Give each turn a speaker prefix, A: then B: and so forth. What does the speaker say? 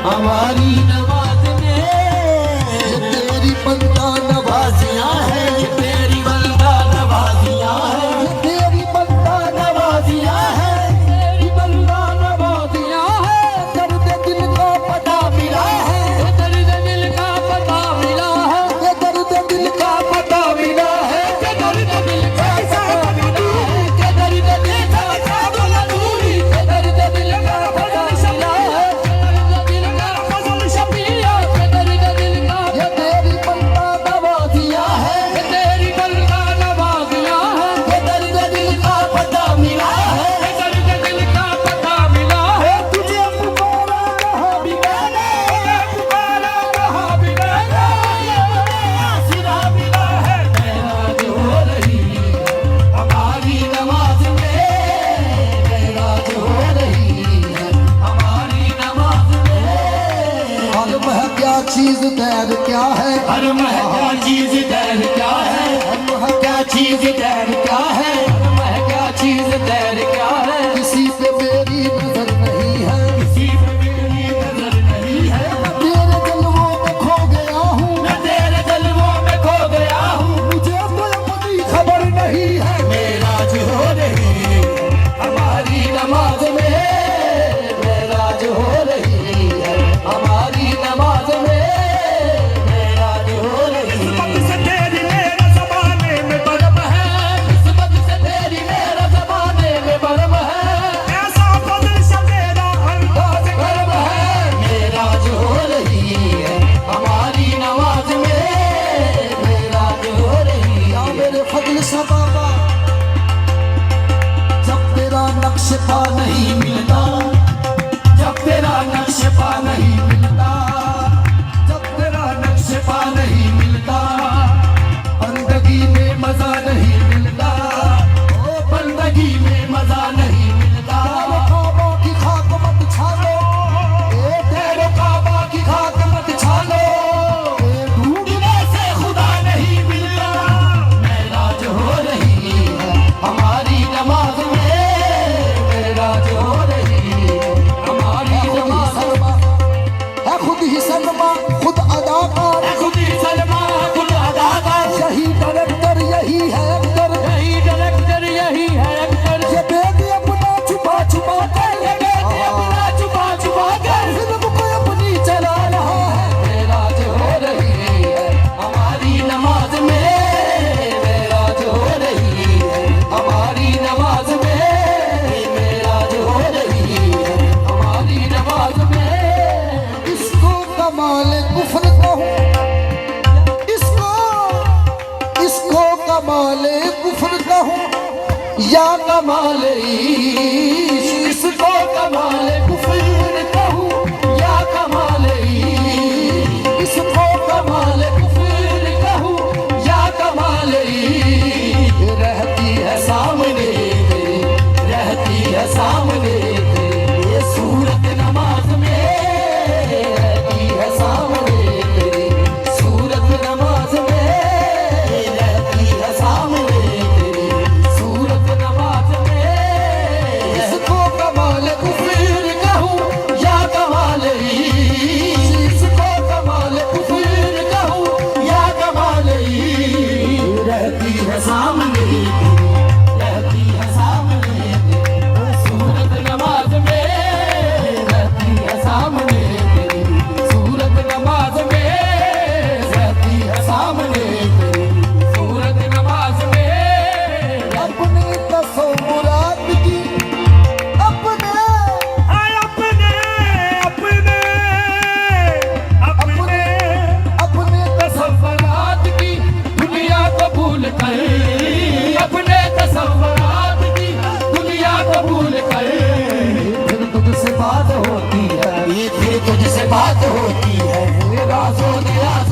A: हमारी नमाज में तेरी बंदा नवाजियां है, तेरी बंदा नवाजियां है, तेरी बंदा नवाजियां है, तेरी बंदा नवाजियां है। दर्द दिल का पता मिला है, दर्द दिल का पता मिला है, दर्द दिल का पता मिला है, दर्द दिल का पता मिला है, दर्द दिल का पता दूरी, दर्द दिल का पता मिला है, दर्द दिल का फजल शफिया, दर्द दिल का। ये तेरी बंदा नवाजियां है, तेरी बंदा नवाजियां है, दर्द दिल का पता मिला है, दर्द दिल का पता मिला है। तुझे पुकारा कहा भी मैंने, पुकारा कहा भी मैंने, आसरा मिला है। मेराज हो रही हमारी नमाज में, मेराज हो रही है हमारी नमाज में। हर मह क्या चीज दैर क्या है, हर मह क्या चीज दैर क्या है, हर मह क्या चीज दैर क्या है, हर मह क्या चीज दैर क्या है। किसी पे मेरी नजर नहीं है, किसी पे मेरी नजर नहीं है। मैं तेरे जलवों में खो गया हूँ, मैं तेरे जलवों में खो गया हूँ, मुझे तो अपनी खबर नहीं है। मेराज हो रही हमारी नमाज में, मेराज हो रही है हमारी नमाज में, मेराज हो रही। किस्मत से तेरी मेरा ज़माने में बरम है, किस्मत से तेरी मेरा ज़माने में बरम है, ऐसा फज़ल से तेरा अंदाज़ करम है। मेराज हो रही है हमारी नमाज में, मेराज हो रही है मेरे फज़ल से बाबा। जब तेरा नक्श पा नहीं मिलता, जब तेरा नक्श पा नहीं मिलता, जब तेरा नक्श पा नहीं मिलता, बंदगी में मजा नहीं मिलता, ओ बंदगी में मजा नहीं मिलता। काबा की खाक मत छालो, तेरे काबा की खाक मत छालो, ढूंढने से खुदा नहीं मिलता। मेराज हो रही है हमारी नमाज में, मेराज हो रही है हमारी नमाज में। है खुद ही सलमा खुद अदाकार, है खुद ही सलमा खुद अदाकार, यही डायरेक्टर यही है एक्टर, यही डायरेक्टर यही है एक्टर। ये बेदी अपना छुपा छुपा कर, ये बेदी अपना छुपा छुपा कर फिल्म को अपनी चला रहा है। मेराज हो रही है हमारी नमाज में, मेराज हो रही है हमारी नमाज में, मेराज हो रही है हमारी नमाज में। इसको कमाल कुफ्र कहूं, इसको इसको कमाल कुफ्र कहूं या कमाल इश्क, इसको कमाल कुफ्र कहूं या कमाल इश्क, इसको कमाल कुफ्र कहूं या कमाल इश्क। रहती है सामने तेरे, रहती है सामने तेरे, ये सूरत नमाज में रहती है सामने तेरे, सूरत नमाज में रहती है सामने तेरे, सूरत नमाज में। इसको कमाल कुफ्र कहूं या कमाल इश्क, इसको कमाल कुफ्र कहूं या कमाल इश्क। रहती है सामने तेरे, रहती है सामने तेरे, सूरत नमाज में रहती है सामने तेरे, सूरत नमाज में रहती है सामने तेरे, सूरत नमाज में। अपने तसव्वुरात की अपने अपने अपने अपने अपने तसव्वुरात की दुनिया कबूल कर, अपने तसव्वुरात की दुनिया कबूल कर। फिर तुझसे बात होती है, ये फिर तुझसे बात होती है, राज़ो नियाज़